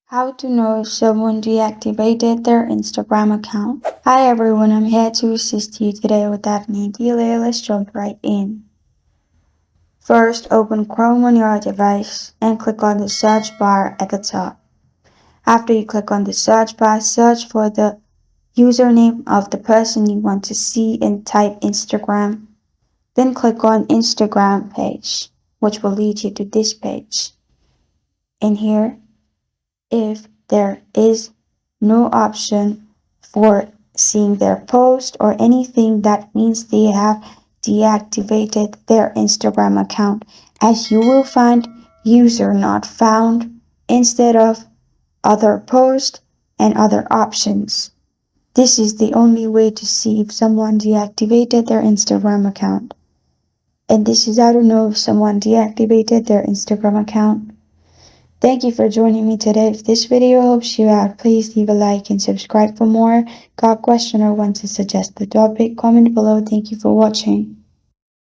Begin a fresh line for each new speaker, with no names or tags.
How to know if someone deactivated their Instagram account. Hi everyone, I'm here to assist you today without any delay. Let's jump right in. First, open Chrome on your device and click on the search bar at the top. After you click on the search bar, search for the username of the person you want to see and type Instagram. Then click on Instagram page, which will lead you to this page. In here, if there is no option for seeing their post or anything, that means they have deactivated their Instagram account, as you will find user not found instead of other post and other options. This is the only way to see if someone deactivated their Instagram account. And this is how to know if someone deactivated their Instagram account. Thank you for joining me today. If this video helps you out, please leave a like and subscribe for more. Got a question or want to suggest the topic? Comment below. Thank you for watching.